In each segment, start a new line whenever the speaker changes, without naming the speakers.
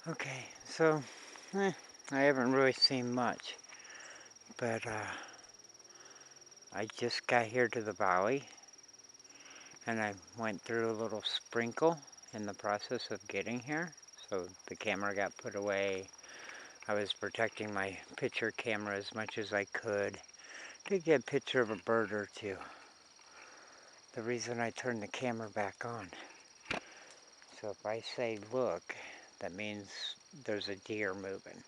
Okay, so I haven't really seen much, but I just got here to the valley and I went through a little sprinkle in the process of getting here. So the camera got put away. I was protecting my picture camera as much as I could to get a picture of a bird or two. The reason I turned the camera back on. So if I say look, that means there's a deer moving.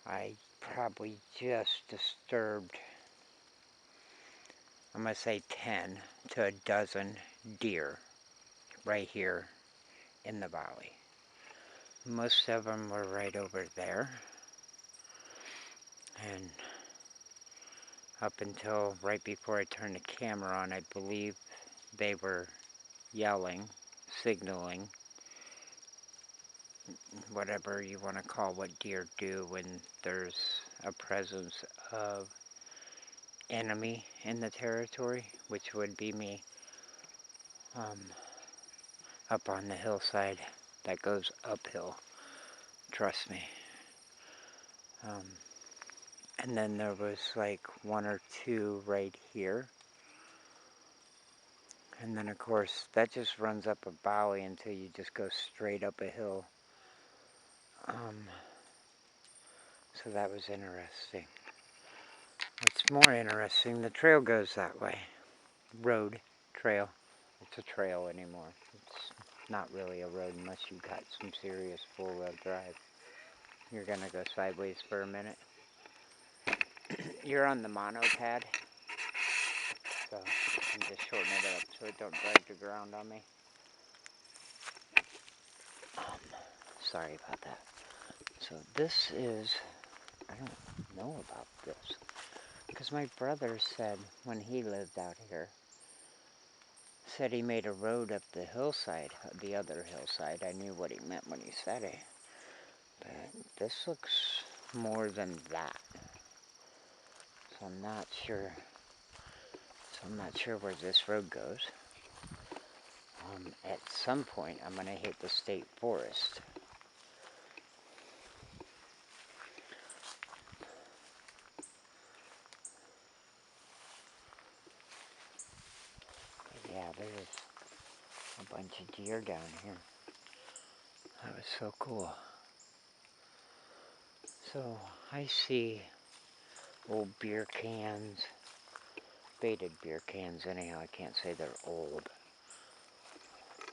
I probably just disturbed, I'm going to say 10 to a dozen deer right here in the valley. Most of them were right over there. And up until right before I turned the camera on, I believe they were yelling, signaling, whatever you want to call what deer do when there's a presence of enemy in the territory, which would be me, up on the hillside that goes uphill, trust me. And then there was like one or two right here. And then of course that just runs up a valley until you just go straight up a hill. So that was interesting. What's more interesting, the trail goes that way. Road, trail. It's a trail anymore. It's not really a road unless you've got some serious four-wheel drive. You're gonna go sideways for a minute. You're on the monopad, so I'm just shortening it up so it don't drag the ground on me. Sorry about that. So this is, I don't know about this, because my brother said when he lived out here, said he made a road up the hillside, the other hillside. I knew what he meant when he said it. But this looks more than that. So I'm not sure where this road goes. At some point, I'm going to hit the state forest. But yeah, there's a bunch of deer down here. That was so cool. So I see old beer cans, faded beer cans anyhow. I can't say they're old.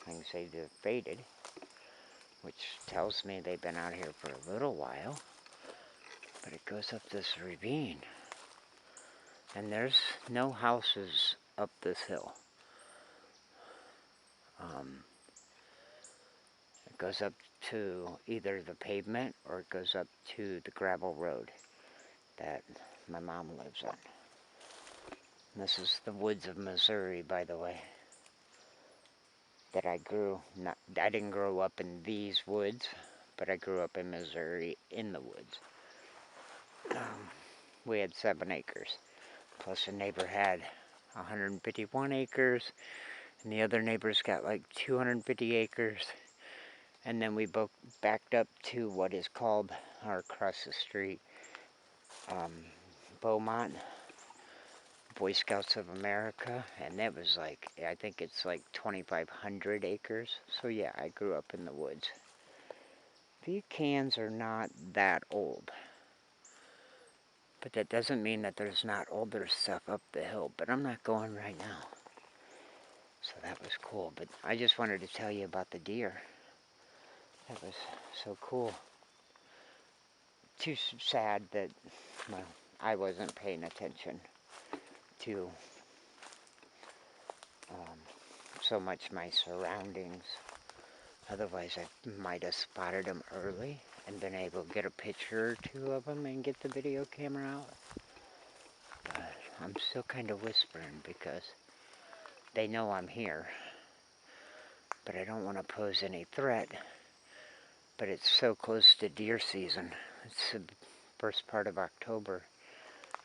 I can say they're faded, which tells me they've been out here for a little while. But it goes up this ravine. And there's no houses up this hill. It goes up to either the pavement or it goes up to the gravel road that my mom lives on. And this is the woods of Missouri, by the way, that I didn't grow up in these woods, but I grew up in Missouri in the woods. We had 7 acres, plus a neighbor had 151 acres, and the other neighbors got like 250 acres. And then we both backed up to what is called, or across the street, Beaumont, Boy Scouts of America, and that was like, I think it's like 2,500 acres. So yeah, I grew up in the woods. These cans are not that old, but that doesn't mean that there's not older stuff up the hill, but I'm not going right now. So that was cool, but I just wanted to tell you about the deer. That was so cool. Too sad that, well, I wasn't paying attention to so much my surroundings. Otherwise, I might have spotted them early and been able to get a picture or two of them and get the video camera out. But I'm still kind of whispering because they know I'm here. But I don't want to pose any threat. But it's so close to deer season. It's the first part of October.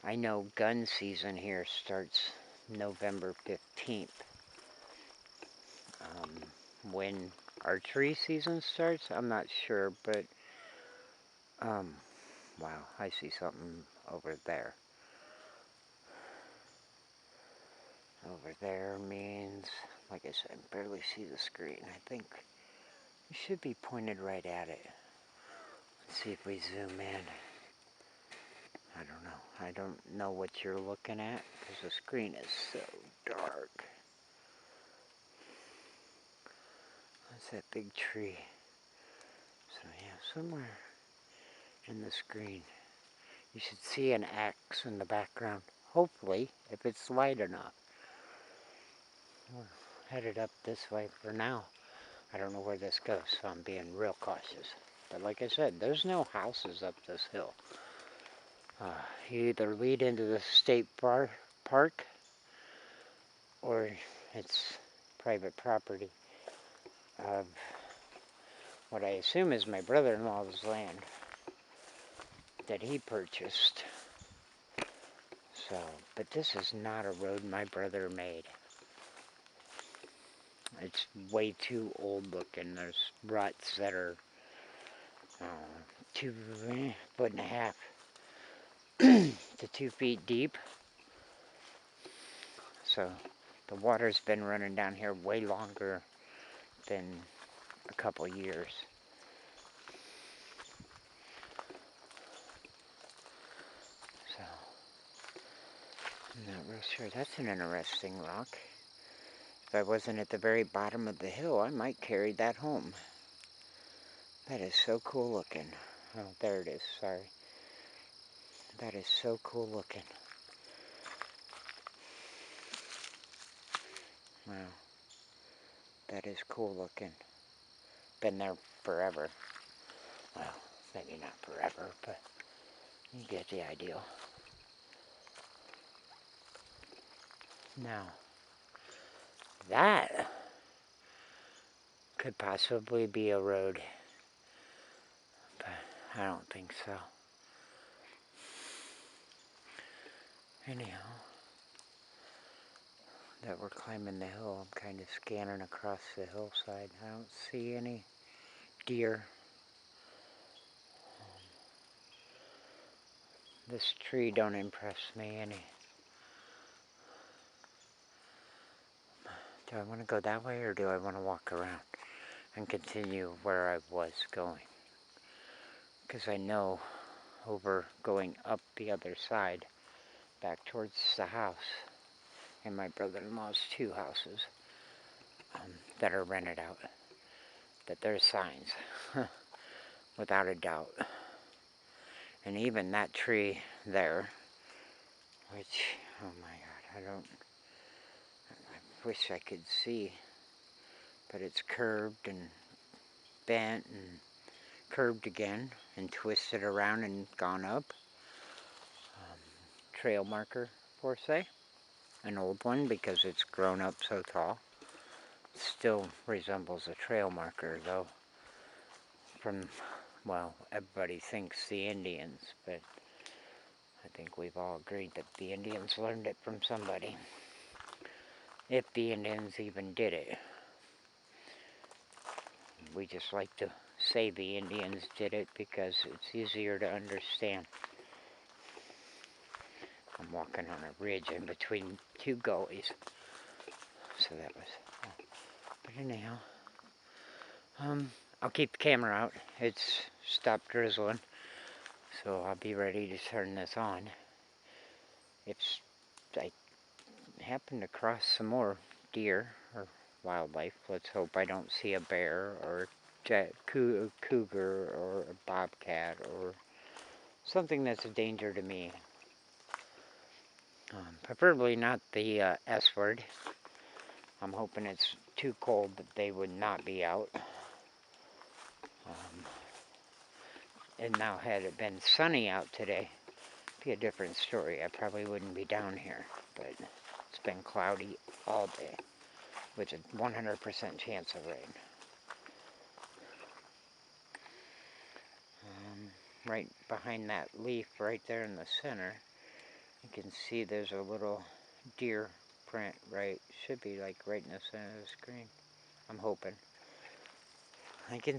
I know gun season here starts November 15th. When archery season starts. I'm not sure, but wow, I see something over there. Over there means, like I said, I barely see the screen. I think we should be pointed right at it. Let's see if we zoom in. I don't know. I don't know what you're looking at because the screen is so dark. That's that big tree. So yeah, somewhere in the screen you should see an X in the background. Hopefully, if it's light enough. We're headed up this way for now. I don't know where this goes, so I'm being real cautious. But like I said, there's no houses up this hill. You either lead into the state park or it's private property of what I assume is my brother-in-law's land that he purchased. So, but this is not a road my brother made. It's way too old looking. There's ruts that are 2.5 to 2 feet deep. So the water's been running down here way longer than a couple years. So I'm not real sure. That's an interesting rock. If I wasn't at the very bottom of the hill, I might carry that home. That is so cool looking. Oh, there it is, sorry. That is so cool looking. Wow. That is cool looking. Been there forever. Well, maybe not forever, but you get the idea. Now, that could possibly be a road, but I don't think so. Anyhow, that we're climbing the hill, I'm kind of scanning across the hillside. I don't see any deer. This tree don't impress me any. Do I want to go that way or do I want to walk around and continue where I was going? Because I know over going up the other side back towards the house and my brother-in-law's 2 houses that are rented out, that there's signs without a doubt. And even that tree there, which, oh my God, I wish I could see, but it's curved and bent and curved again and twisted around and gone up. Trail marker, for say, an old one because it's grown up so tall. It still resembles a trail marker though, from, well, everybody thinks the Indians, but I think we've all agreed that the Indians learned it from somebody. If the Indians even did it. We just like to say the Indians did it because it's easier to understand. I'm walking on a ridge in between 2 gullies. So that was, but anyhow, I'll keep the camera out. It's stopped drizzling, so I'll be ready to turn this on. If I happen to cross some more deer or wildlife, let's hope I don't see a bear or a cougar or a bobcat or something that's a danger to me. Preferably not the S word. I'm hoping it's too cold that they would not be out. And now had it been sunny out today, it'd be a different story. I probably wouldn't be down here, but it's been cloudy all day, with a 100% chance of rain. Right behind that leaf right there in the center, you can see there's a little deer print, right? Should be like right in the center of the screen. I'm hoping. I can